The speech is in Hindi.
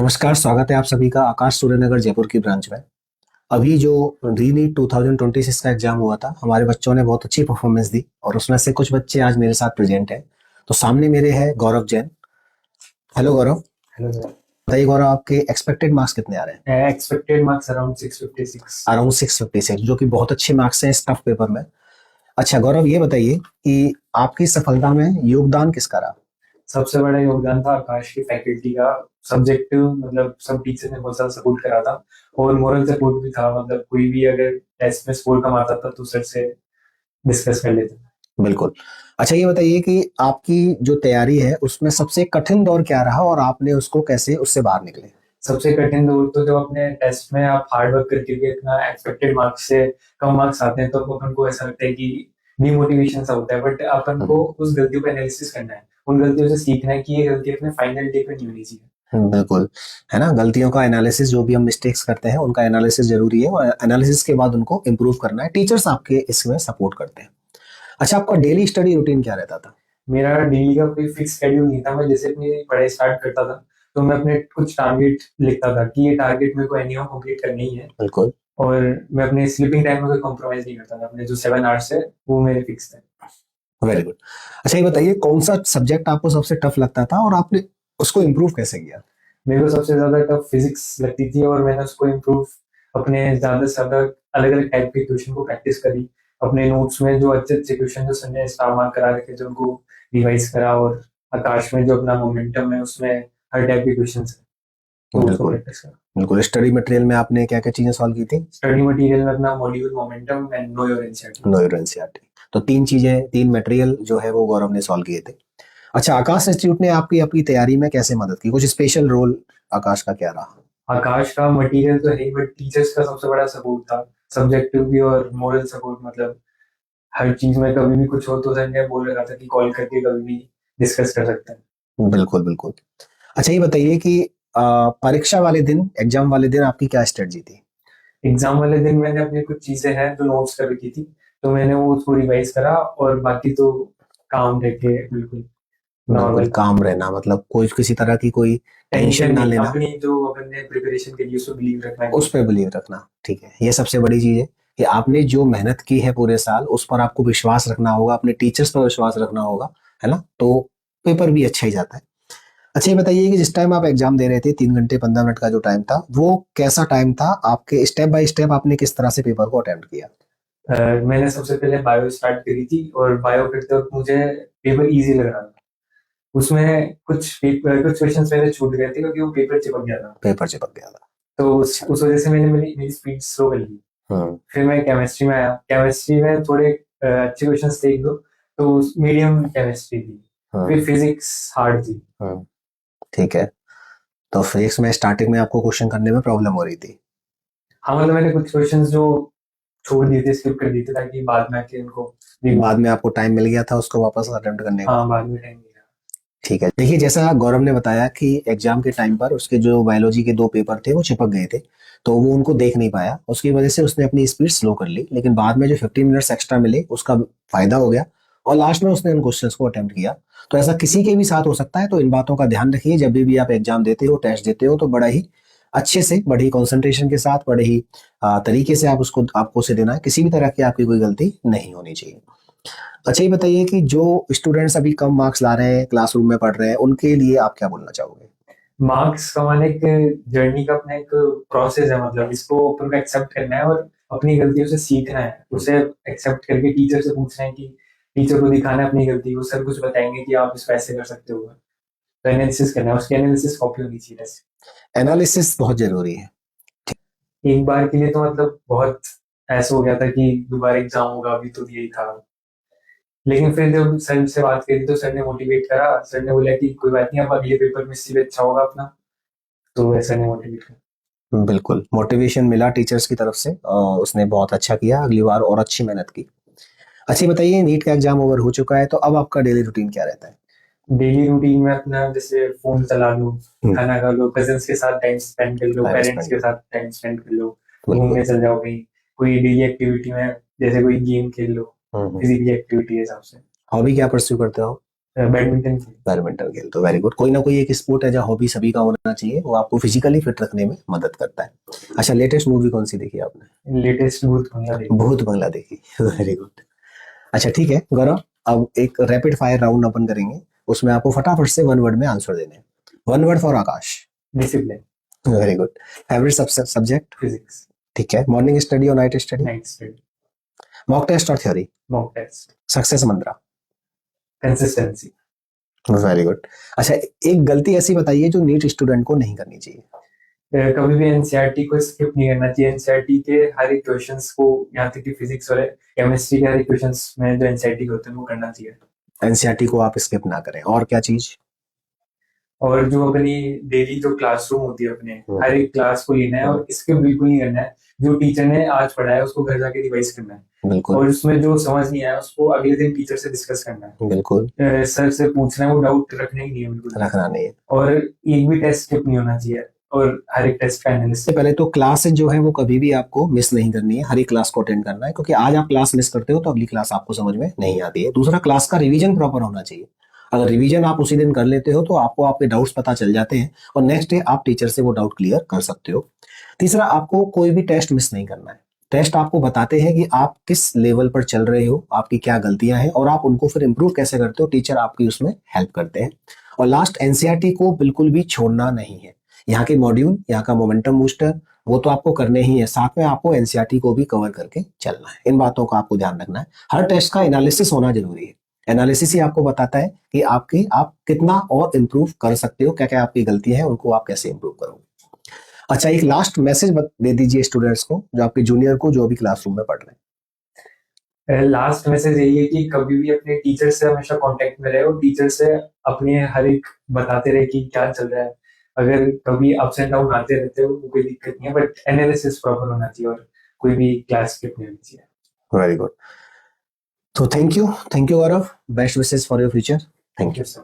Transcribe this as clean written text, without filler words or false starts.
नमस्कार, स्वागत है आप सभी का आकाश सूर्यनगर जयपुर की ब्रांच में। अभी जो रीनीट 2026 का एग्जाम हुआ था, हमारे बच्चों ने बहुत अच्छी परफॉर्मेंस दी और उसमें से कुछ बच्चे आज मेरे साथ प्रेजेंट हैं। तो सामने मेरे है Gaurav Jain. Hello Gaurav. Hello sir. बताइए गौरव, आपके एक्सपेक्टेड मार्क्स कितने आ रहे हैं? Expected marks around 656। अराउंड 656, जो कि बहुत अच्छे मार्क्स हैं इस टफ पेपर में। अच्छा गौरव, ये बताइए कि आपकी सफलता में योगदान किसका रहा? सबसे बड़ा योगदान था आकाश की फैकल्टी का। सब्जेक्ट मतलब सब टीचर ने बहुत ज्यादा सपोर्ट करा था और मोरल सपोर्ट भी था। मतलब कोई भी अगर टेस्ट में स्कोर कम आता था तो सर से डिस्कस कर लेते थे। बिल्कुल। अच्छा ये बताइए कि आपकी जो तैयारी है उसमें सबसे कठिन दौर क्या रहा और आपने उसको कैसे उससे बाहर निकले? सबसे कठिन दौर तो जब अपने टेस्ट में आप हार्ड वर्क करके भी इतना एक्सपेक्टेड मार्क्स से कम मार्क्स आते हैं तो अपन को ऐसा लगता है कि डिमोटिवेशन सा होता है। बट अपन को उस गलतियों का एनालिसिस करना है, उन गलतियों से सीखना है कि ये गलती अपने फाइनल डे पे नहीं होनी चाहिए। बिल्कुल। है ना, गलतियों का एनालिसिस, जो भी हम मिस्टेक्स करते हैं उनका एनालिसिस जरूरी है और एनालिसिस के बाद उनको इम्प्रूव करना है। टीचर्स आपके इसमें सपोर्ट करते हैं। अच्छा, आपका डेली स्टडी रूटीन क्या रहता था? मेरा डेली का कोई फिक्स शेड्यूल नहीं था। मैं जैसे अपनी पढ़ाई स्टार्ट करता था तो मैं अपने कुछ टारगेट लिखता था कि ये टारगेट मेरे को एनी कंप्लीट करनी ही है। बिल्कुल। और मैं अपने स्लीपिंग टाइम में कोई कॉम्प्रोमाइज नहीं करता था। अपने जो 7 आवर्स है वो मेरे फिक्स थे। Very good. अच्छा ये बताइए, कौन सा सब्जेक्ट आपको सबसे टफ लगता था और आपने उसको इम्प्रूव कैसे किया? मेरे को सबसे ज्यादा टफ फिजिक्स लगती थी और मैंने उसको इम्प्रूव अपने ज्यादा से ज्यादा अलग अलग टाइप के क्वेश्चन को प्रैक्टिस करी। अपने नोट्स में जो अच्छे अच्छे क्वेश्चन जो सर ने स्टार मार्क करा रखे थे उनको रिवाइज करा। और आकाश में जो अपना मोमेंटम है उसमें हर टाइप के क्वेश्चन है तो उसको बिल्कुल। प्रैक्टिस करा। बिल्कुल, स्टडी मटेरियल में आपने क्या क्या चीजें सॉल्व की थी? स्टडी मटेरियल में अपना module momentum and know your NCERT. Know NCERT. तो तीन चीजें, तीन मटेरियल जो है वो गौरव ने सॉल्व किए थे। अच्छा, आकाश इंस्टीट्यूट ने आपकी अपनी तैयारी में कैसे मदद की? कुछ स्पेशल रोल आकाश का क्या रहा? आकाश का मटेरियल तो है बट टीचर्स का सबसे बड़ा सपोर्ट था। सब्जेक्टिव भी और मोरल सपोर्ट। मतलब हर चीज में कभी भी कुछ हो तो सर ने बोल रखा था कि कॉल करके कभी भी डिस्कस कर सकते हैं। बिल्कुल बिल्कुल। अच्छा ये बताइए कि परीक्षा वाले दिन, एग्जाम वाले दिन आपकी क्या स्ट्रेटजी थी? एग्जाम वाले दिन मैंने अपनी कुछ चीजें हैं जो नोट्स कर रखी थी तो मैंने वो उसको रिवाइज करा और बाकी तो काम रह के बिल्कुल बिल्कुल नॉर्मल था। काम रहना, मतलब कोई किसी तरह की कोई टेंशन टेंशन ना नहीं, लेना। अपनी जो अपन ने प्रिपरेशन के लिए उसको बिलीव रखना उस कि पर बिलीव रखना, ठीक है, ये सबसे बड़ी चीज है कि आपने जो मेहनत की है पूरे साल उस पर आपको विश्वास रखना होगा, अपने टीचर्स पर विश्वास रखना होगा। है ना, तो पेपर भी अच्छा ही जाता है। अच्छा ये बताइए कि जिस टाइम आप एग्जाम दे रहे थे, 3 घंटे 15 मिनट का जो टाइम था, वो कैसा टाइम था? आपके स्टेप बाय स्टेप आपने किस तरह से पेपर को अटेम्प्ट किया? मैंने सबसे पहले बायो स्टार्ट करी थी और बायो करते वक्त मुझे पेपर इजी लग रहा था। उसमें कुछ क्वेश्चंस मेरे छूट गए थे क्योंकि वो पेपर चिपक गया था। पेपर चिपक गया था। तो अच्छा। उस वजह से मैंने मेरी स्पीड स्लो कर ली। हम्म। फिर मैं केमिस्ट्री में आया। केमिस्ट्री में थोड़े अच्छे क्वेश्चंस थे एक दो तो मीडियम केमिस्ट्री थी। फिर हम्म। फिजिक्स हार्ड थी। हम्म। ठीक है। तो फिजिक्स में स्टार्टिंग में आपको क्वेश्चन करने में प्रॉब्लम हो रही थी? हाँ मतलब मैंने कुछ क्वेश्चंस जो छोड़ दिए थे, स्किप कर दिए थे ताकि बाद में आके उनको रिव्यू बाद कर। में आपको टाइम मिल गया था उसको वापस अटेम्प्ट करने का? हाँ बाद में टाइम दिया। ठीक है। देखिए, जैसा गौरव ने बताया कि एग्जाम के टाइम पर उसके जो बायोलॉजी के 2 पेपर थे वो चिपक गए थे, तो वो उनको देख नहीं पाया, उसकी वजह से उसने अपनी स्पीड स्लो कर ली, लेकिन बाद में जो 15 मिनट्स एक्स्ट्रा मिले उसका फायदा हो गया और लास्ट में उसने उन क्वेश्चंस को अटेम्प्ट किया। तो ऐसा किसी के भी साथ हो सकता है, तो इन बातों का ध्यान रखिए। जब भी आप एग्जाम देते हो, टेस्ट देते हो, तो बड़ा ही अच्छे से, बड़ी कंसंट्रेशन के साथ, बड़े ही तरीके से आप उसको, आपको उसे देना है। किसी भी तरह की आपकी कोई गलती नहीं होनी चाहिए। अच्छा ये बताइए कि जो स्टूडेंट्स अभी कम मार्क्स ला रहे हैं, क्लासरूम में पढ़ रहे हैं, उनके लिए आप क्या बोलना चाहोगे? मार्क्स कमाने एक जर्नी का अपना एक प्रोसेस है। मतलब इसको अपन को एक्सेप्ट करना है और अपनी गलतियों से सीखना है। उसे एक्सेप्ट करके टीचर से पूछना है कि टीचर को दिखाना है अपनी गलती को। सर कुछ बताएंगे कि आप इसको ऐसे कर सकते हो। तो एनालिसिस करना है, उसकी एनालिसिस कॉपी होनी चाहिए बस। एनालिसिस बहुत जरूरी है। एक बार के लिए तो मतलब बहुत ऐसा हो गया था कि दोबारा एग्जाम होगा, अभी तो यही था। लेकिन फिर जब सर से बात करी तो सर ने मोटिवेट करा। सर ने बोला कि कोई बात नहीं, अब अगले पेपर में इससे भी अच्छा होगा अपना। तो सर ने मोटिवेट करा। बिल्कुल, मोटिवेशन मिला टीचर्स की तरफ से और उसने बहुत अच्छा किया, अगली बार और अच्छी मेहनत की। अच्छा ये बताइए, नीट का एग्जाम ओवर हो चुका है, तो अब आपका डेली रूटीन क्या रहता है? डेली रूटीन में अपना जैसे फोन चला लो, हम्म। खाना खा लो, कजिन्स के साथ टाइम स्पेंड कर लो, टाइम पेरेंट्स स्पेंड। के साथ टाइम स्पेंड कर लो, बिल्कुल। घूमने चल जाओ कहीं। कोई डेली एक्टिविटी में जैसे कोई गेम खेल लो, हम्म। फिजिकली एक्टिविटी के हिसाब से। हॉबी क्या परस्यू करते हो? बैडमिंटन की। बैडमिंटन खेलते हो, वेरी गुड। कोई ना कोई एक स्पोर्ट है जो हॉबी सभी का होना चाहिए, वो आपको फिजिकली फिट रखने में मदद करता है। अच्छा, लेटेस्ट मूवी कौन सी देखी आपने? लेटेस्ट भूत बंगला देखी। भूत बंगला देखी, वेरी गुड। अच्छा ठीक है गौरव, अब एक रैपिड फायर राउंड अपन करेंगे, उसमें आपको फटाफट से वन वर्ड में आंसर देने हैं। One word for Aakash. Discipline. Very good. Favourite subject? Physics. ठीक है। मॉर्निंग स्टडी और night study? Night study. Mock test और theory? Mock test. Success mantra? Consistency. Very good. अच्छा, एक गलती ऐसी बताइए जो नीट स्टूडेंट को नहीं करनी चाहिए। कभी भी एनसीईआरटी को स्किप नहीं करना चाहिए। एनसीईआरटी के हर एक क्वेश्चंस को, यहाँ तक कि फिजिक्स और केमिस्ट्री के हर एक क्वेश्चंस में जो एनसीईआरटी के होते हैं वो करना चाहिए। एनसीईआरटी को आप स्किप ना करें। और क्या चीज? और जो अपनी डेली जो क्लासरूम होती है अपने, हर एक क्लास को लेना है और स्किप बिल्कुल नहीं करना है। जो टीचर ने आज पढ़ाया है उसको घर जाके रिवाइज करना है। बिल्कुल। और उसमें जो समझ नहीं आया उसको अगले दिन टीचर से डिस्कस करना है। बिल्कुल। सर से पूछना है, वो डाउट रखना ही नहीं है बिल्कुल। रखना नहीं है। और एक भी टेस्ट स्किप नहीं होना चाहिए। और हर एक टेस्ट का एनालिसिस। इससे पहले तो क्लासेस जो है वो कभी भी आपको मिस नहीं करनी है, हर एक क्लास को अटेंड करना है, क्योंकि आज आप क्लास मिस करते हो तो अगली क्लास आपको समझ में नहीं आती है। दूसरा, क्लास का रिवीजन प्रॉपर होना चाहिए। अगर रिवीजन आप उसी दिन कर लेते हो तो आपको आपके डाउट्स पता चल जाते हैं और नेक्स्ट डे आप टीचर से वो डाउट क्लियर कर सकते हो। तीसरा, आपको कोई भी टेस्ट मिस नहीं करना है। टेस्ट आपको बताते हैं कि आप किस लेवल पर चल रहे हो, आपकी क्या गलतियां हैं और आप उनको फिर इंप्रूव कैसे करते हो। टीचर आपकी उसमें हेल्प करते हैं। और लास्ट, एनसीईआरटी को बिल्कुल भी छोड़ना नहीं है। यहाँ के मॉड्यूल, यहाँ का मोमेंटम बूस्टर, वो तो आपको करने ही है, साथ में आपको एनसीईआरटी को भी कवर करके चलना है। इन बातों का आपको ध्यान रखना है। हर टेस्ट का एनालिसिस होना जरूरी है। एनालिसिस ही आपको बताता है कि आप कितना और इम्प्रूव कर सकते हो, क्या क्या आपकी गलतियां हैं, उनको आप कैसे इम्प्रूव करोगे। अच्छा, एक लास्ट मैसेज दे दीजिए स्टूडेंट्स को, जो आपके जूनियर को, जो अभी क्लासरूम में पढ़ रहे हैं। लास्ट मैसेज यही है कि कभी भी अपने टीचर से हमेशा कांटेक्ट में रहे और टीचर से अपने हर एक बताते रहे कि क्या चल रहा है। अगर कभी अप्स एंड डाउन आते रहते हो तो कोई दिक्कत नहीं है, बट एनालिसिस प्रॉपर होना चाहिए और कोई भी क्लास स्किप नहीं होनी चाहिए। Very good. तो thank you Gaurav, best wishes for your future. Thank thank you. You sir.